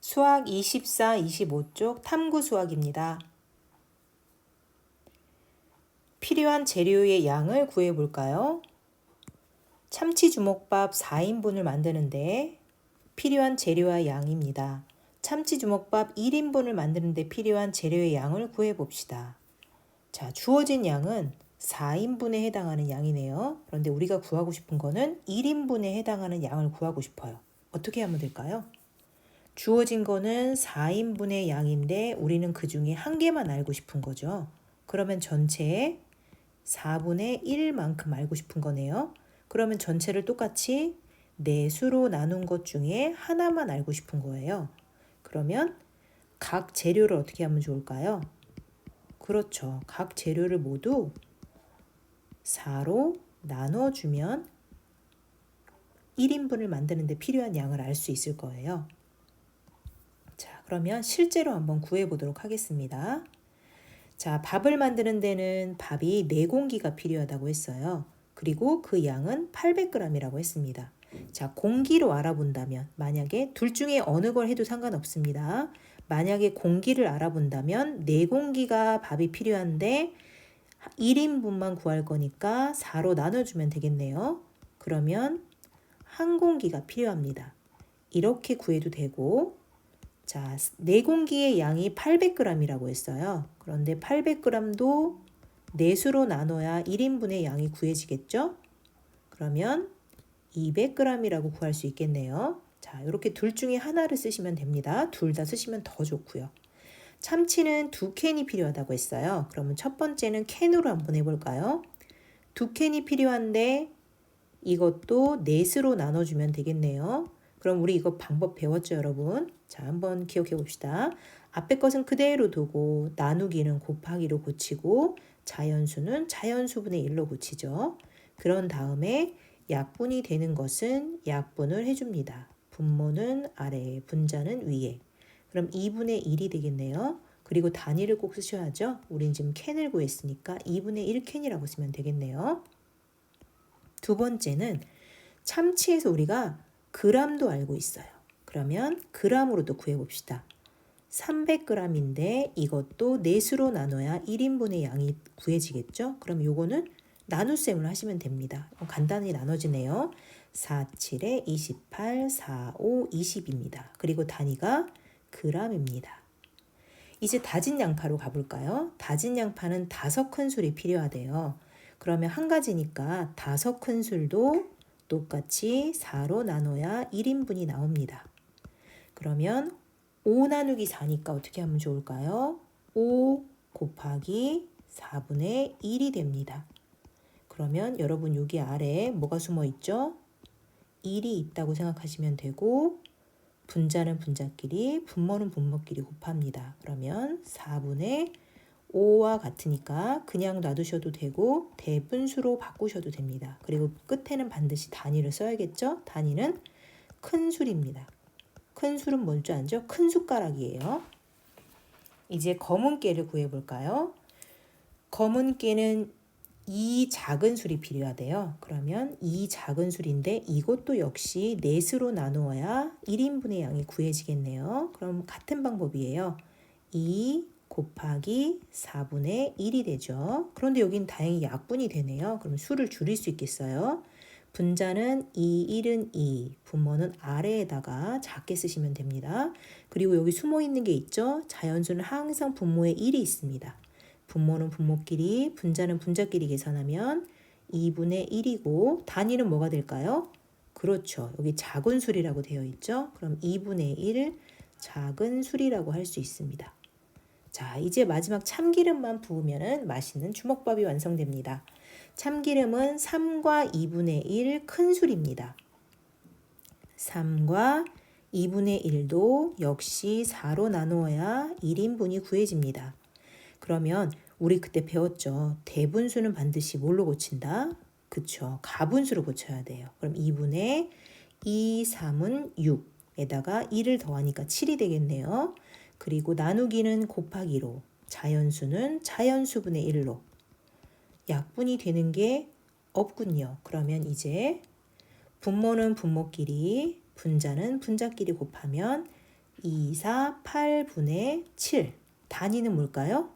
수학 24, 25쪽 탐구 수학입니다. 필요한 재료의 양을 구해볼까요? 참치 주먹밥 4인분을 만드는데 필요한 재료와 양입니다. 참치 주먹밥 1인분을 만드는데 필요한 재료의 양을 구해봅시다. 자, 주어진 양은 4인분에 해당하는 양이네요. 그런데 우리가 구하고 싶은 거는 1인분에 해당하는 양을 구하고 싶어요. 어떻게 하면 될까요? 주어진 거는 4인분의 양인데 우리는 그 중에 한 개만 알고 싶은 거죠. 그러면 전체의 4분의 1만큼 알고 싶은 거네요. 그러면 전체를 똑같이 4수로 나눈 것 중에 하나만 알고 싶은 거예요. 그러면 각 재료를 어떻게 하면 좋을까요? 그렇죠. 각 재료를 모두 4로 나눠주면 1인분을 만드는데 필요한 양을 알 수 있을 거예요. 자, 그러면 실제로 한번 구해보도록 하겠습니다. 자, 밥을 만드는 데는 밥이 4공기가 필요하다고 했어요. 그리고 그 양은 800g이라고 했습니다. 자, 공기로 알아본다면 만약에 둘 중에 어느 걸 해도 상관없습니다. 만약에 공기를 알아본다면 4공기가 밥이 필요한데 1인분만 구할 거니까 4로 나눠주면 되겠네요. 그러면 한 공기가 필요합니다. 이렇게 구해도 되고, 자, 4공기의 양이 800g이라고 했어요. 그런데 800g도 4수로 나눠야 1인분의 양이 구해지겠죠? 그러면 200g이라고 구할 수 있겠네요. 자, 이렇게 둘 중에 하나를 쓰시면 됩니다. 둘 다 쓰시면 더 좋고요. 참치는 2캔이 필요하다고 했어요. 그러면 첫 번째는 캔으로 한번 해볼까요? 2캔이 필요한데 이것도 4수로 나눠주면 되겠네요. 그럼 우리 이거 방법 배웠죠, 여러분? 자, 한번 기억해 봅시다. 앞에 것은 그대로 두고 나누기는 곱하기로 고치고 자연수는 자연수분의 1로 고치죠. 그런 다음에 약분이 되는 것은 약분을 해줍니다. 분모는 아래에, 분자는 위에. 그럼 2분의 1이 되겠네요. 그리고 단위를 꼭 쓰셔야죠. 우린 지금 캔을 구했으니까 2분의 1캔이라고 쓰면 되겠네요. 두 번째는 참치에서 우리가 그람도 알고 있어요. 그러면 그람으로도 구해봅시다. 300g인데 이것도 4수로 나눠야 1인분의 양이 구해지겠죠? 그럼 요거는 나눗셈을 하시면 됩니다. 간단히 나눠지네요. 4, 7에 28, 4, 5, 20입니다. 그리고 단위가 g입니다. 이제 다진 양파로 가볼까요? 다진 양파는 5큰술이 필요하대요. 그러면 한 가지니까 5큰술도 똑같이 4로 나눠야 1인분이 나옵니다. 그러면 5 나누기 4니까 어떻게 하면 좋을까요? 5 곱하기 4분의 1이 됩니다. 그러면 여러분 여기 아래에 뭐가 숨어 있죠? 1이 있다고 생각하시면 되고 분자는 분자끼리, 분모는 분모끼리 곱합니다. 그러면 4분의 5와 같으니까 그냥 놔두셔도 되고 대분수로 바꾸셔도 됩니다. 그리고 끝에는 반드시 단위를 써야겠죠? 단위는 큰 술입니다. 큰 술은 뭔지 알죠? 큰 숟가락이에요. 이제 검은 깨를 구해볼까요? 검은 깨는 이 작은 술이 필요하대요. 그러면 이 작은 술인데 이것도 역시 4수로 나누어야 1인분의 양이 구해지겠네요. 그럼 같은 방법이에요. 2 곱하기 4분의 1이 되죠. 그런데 여긴 다행히 약분이 되네요. 그럼 수를 줄일 수 있겠어요? 분자는 2, 1은 2, 분모는 아래에다가 작게 쓰시면 됩니다. 그리고 여기 숨어 있는 게 있죠? 자연수는 항상 분모에 1이 있습니다. 분모는 분모끼리, 분자는 분자끼리 계산하면 2분의 1이고 단위는 뭐가 될까요? 그렇죠. 여기 작은 술이라고 되어 있죠? 그럼 2분의 1 작은 술이라고 할 수 있습니다. 자, 이제 마지막 참기름만 부으면 맛있는 주먹밥이 완성됩니다. 참기름은 3과 2분의 1 큰술입니다. 3과 2분의 1도 역시 4로 나누어야 1인분이 구해집니다. 그러면 우리 그때 배웠죠. 대분수는 반드시 뭘로 고친다? 그쵸. 가분수로 고쳐야 돼요. 그럼 2분의 2, 3은 6에다가 1을 더하니까 7이 되겠네요. 그리고 나누기는 곱하기로, 자연수는 자연수분의 1로. 약분이 되는 게 없군요. 그러면 이제 분모는 분모끼리, 분자는 분자끼리 곱하면 2, 4, 8분의 7. 단위는 뭘까요?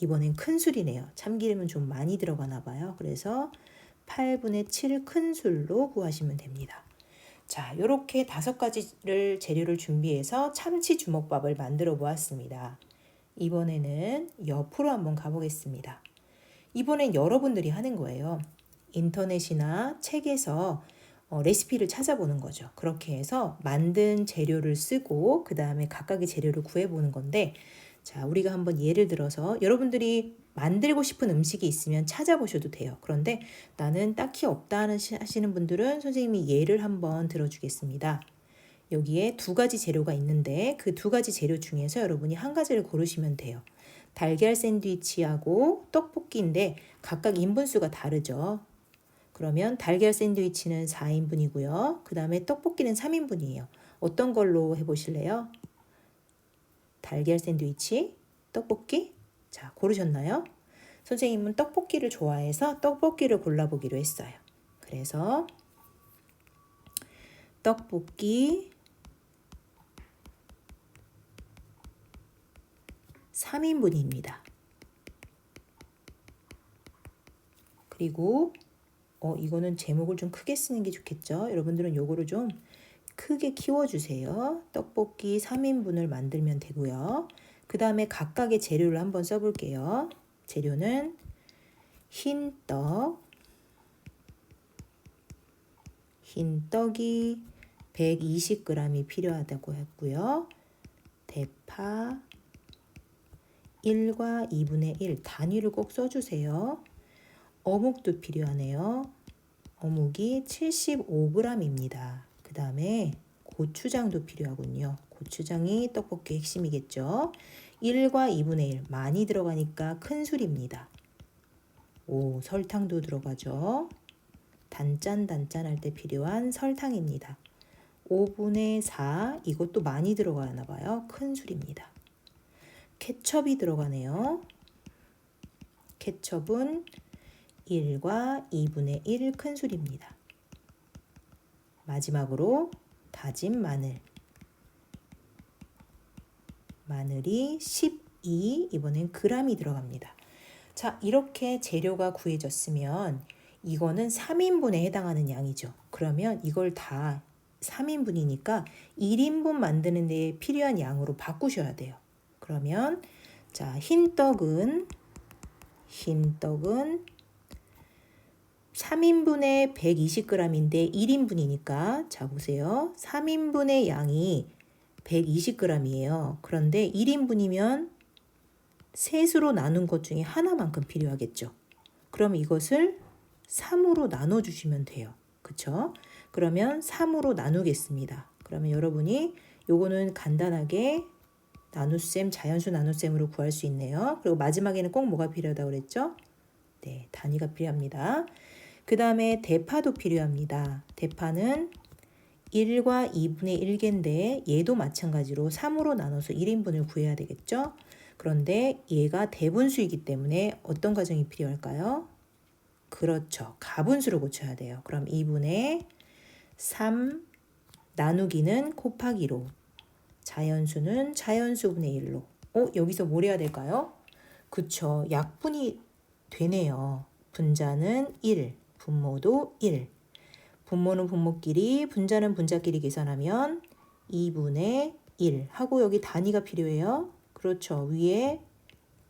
이번엔 큰술이네요. 참기름은 좀 많이 들어가나 봐요. 그래서 8분의 7 큰술로 구하시면 됩니다. 자, 이렇게 5가지를 재료를 준비해서 참치 주먹밥을 만들어 보았습니다. 이번에는 옆으로 한번 가보겠습니다. 이번엔 여러분들이 하는 거예요. 인터넷이나 책에서 레시피를 찾아보는 거죠. 그렇게 해서 만든 재료를 쓰고 그 다음에 각각의 재료를 구해보는 건데, 자, 우리가 한번 예를 들어서 여러분들이 만들고 싶은 음식이 있으면 찾아보셔도 돼요. 그런데 나는 딱히 없다 하시는 분들은 선생님이 예를 한번 들어주겠습니다. 여기에 2가지 재료가 있는데 그 2가지 재료 중에서 여러분이 한 가지를 고르시면 돼요. 달걀 샌드위치하고 떡볶이인데 각각 인분수가 다르죠. 그러면 달걀 샌드위치는 4인분이고요. 그 다음에 떡볶이는 3인분이에요. 어떤 걸로 해보실래요? 달걀 샌드위치, 떡볶이? 자, 고르셨나요? 선생님은 떡볶이를 좋아해서 떡볶이를 골라보기로 했어요. 그래서 떡볶이 3인분입니다. 그리고 이거는 제목을 좀 크게 쓰는 게 좋겠죠? 여러분들은 요거를 좀 크게 키워주세요. 떡볶이 3인분을 만들면 되고요. 그 다음에 각각의 재료를 한번 써볼게요. 재료는 흰떡이 120g이 필요하다고 했고요. 대파 1과 2분의 1 단위를 꼭 써주세요. 어묵도 필요하네요. 어묵이 75g입니다. 그 다음에 고추장도 필요하군요. 고추장이 떡볶이 핵심이겠죠. 1과 2분의 1 많이 들어가니까 큰 술입니다. 설탕도 들어가죠. 단짠할 때 필요한 설탕입니다. 5분의 4 이것도 많이 들어가나 봐요. 큰 술입니다. 케첩이 들어가네요. 케첩은 1과 2분의 1 큰술입니다. 마지막으로 다진 마늘이 12 이번엔 g이 들어갑니다. 자, 이렇게 재료가 구해졌으면 이거는 3인분에 해당하는 양이죠. 그러면 이걸 다 3인분이니까 1인분 만드는 데 필요한 양으로 바꾸셔야 돼요. 그러면 자, 흰떡은 3인분에 120g인데 1인분이니까 자 보세요. 3인분의 양이 120g이에요. 그런데 1인분이면 셋으로 나눈 것 중에 하나만큼 필요하겠죠. 그럼 이것을 3으로 나눠주시면 돼요. 그쵸? 그러면 3으로 나누겠습니다. 그러면 여러분이 요거는 간단하게 나눗셈, 자연수 나눗셈으로 구할 수 있네요. 그리고 마지막에는 꼭 뭐가 필요하다고 그랬죠? 네, 단위가 필요합니다. 그 다음에 대파도 필요합니다. 대파는 1과 2분의 1개인데 얘도 마찬가지로 3으로 나눠서 1인분을 구해야 되겠죠? 그런데 얘가 대분수이기 때문에 어떤 과정이 필요할까요? 그렇죠. 가분수로 고쳐야 돼요. 그럼 2분의 3 나누기는 곱하기로 자연수는 자연수분의 1로 여기서 뭘 해야 될까요? 그쵸. 약분이 되네요. 분자는 1, 분모도 1. 분모는 분모끼리, 분자는 분자끼리 계산하면 2분의 1 하고 여기 단위가 필요해요. 그렇죠. 위에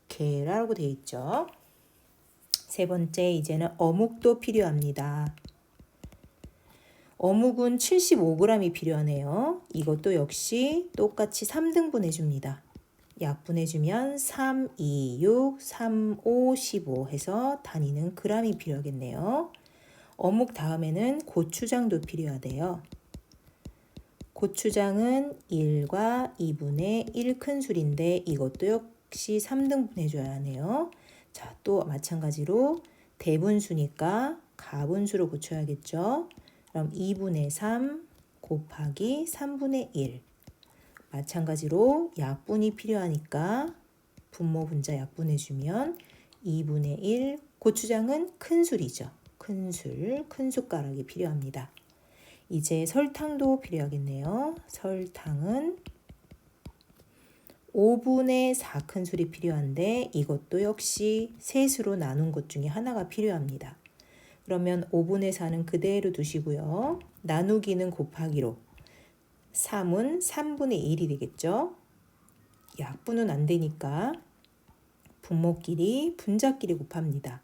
계라고 되어 있죠. 세 번째 이제는 어묵도 필요합니다. 어묵은 75g이 필요하네요. 이것도 역시 똑같이 3등분 해줍니다. 약분해주면 3, 2, 6, 3, 5, 15 해서 단위는 g이 필요하겠네요. 어묵 다음에는 고추장도 필요하대요. 고추장은 1과 2분의 1 큰술인데 이것도 역시 3등분 해줘야 하네요. 자, 또 마찬가지로 대분수니까 가분수로 고쳐야겠죠. 그럼 2분의 3 곱하기 3분의 1. 마찬가지로 약분이 필요하니까 분모 분자 약분해주면 2분의 1 고추장은 큰술이죠. 큰술, 큰 숟가락이 필요합니다. 이제 설탕도 필요하겠네요. 설탕은 5분의 4 큰술이 필요한데 이것도 역시 셋으로 나눈 것 중에 하나가 필요합니다. 그러면 5분의 4는 그대로 두시고요. 나누기는 곱하기로 3은 3분의 1이 되겠죠. 약분은 안 되니까 분모끼리 분자끼리 곱합니다.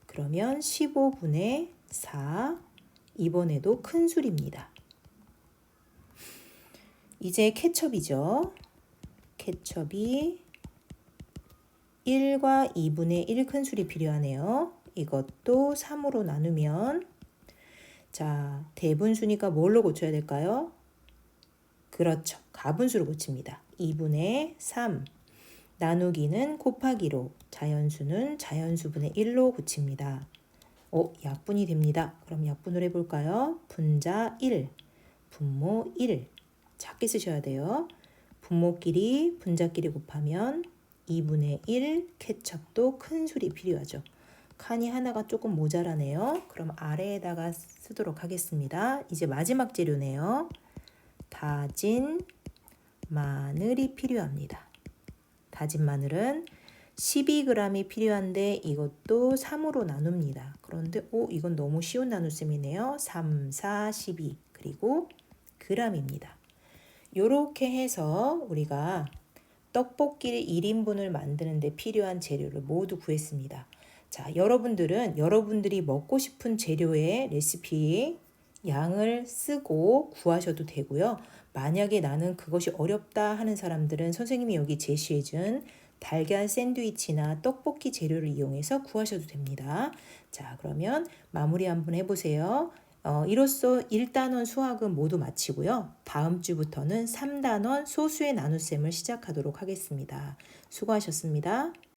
그러면 15분의 4 이번에도 큰술입니다. 이제 케첩이죠. 케첩이 1과 2분의 1 큰술이 필요하네요. 이것도 3으로 나누면 자, 대분수니까 뭘로 고쳐야 될까요? 그렇죠. 가분수로 고칩니다. 2분의 3 나누기는 곱하기로 자연수는 자연수분의 1로 고칩니다. 약분이 됩니다. 그럼 약분을 해볼까요? 분자 1, 분모 1 작게 쓰셔야 돼요. 분모끼리 분자끼리 곱하면 2분의 1 케첩도 큰술이 필요하죠. 칸이 하나가 조금 모자라네요. 그럼 아래에다가 쓰도록 하겠습니다. 이제 마지막 재료네요. 다진 마늘이 필요합니다. 다진 마늘은 12g이 필요한데 이것도 3으로 나눕니다. 그런데 이건 너무 쉬운 나눗셈이네요. 3, 4, 12 그리고 g입니다. 이렇게 해서 우리가 떡볶이 1인분을 만드는데 필요한 재료를 모두 구했습니다. 자, 여러분들은 여러분들이 먹고 싶은 재료의 레시피 양을 쓰고 구하셔도 되고요. 만약에 나는 그것이 어렵다 하는 사람들은 선생님이 여기 제시해준 달걀 샌드위치나 떡볶이 재료를 이용해서 구하셔도 됩니다. 자, 그러면 마무리 한번 해보세요. 이로써 1단원 수학은 모두 마치고요. 다음 주부터는 3단원 소수의 나눗셈을 시작하도록 하겠습니다. 수고하셨습니다.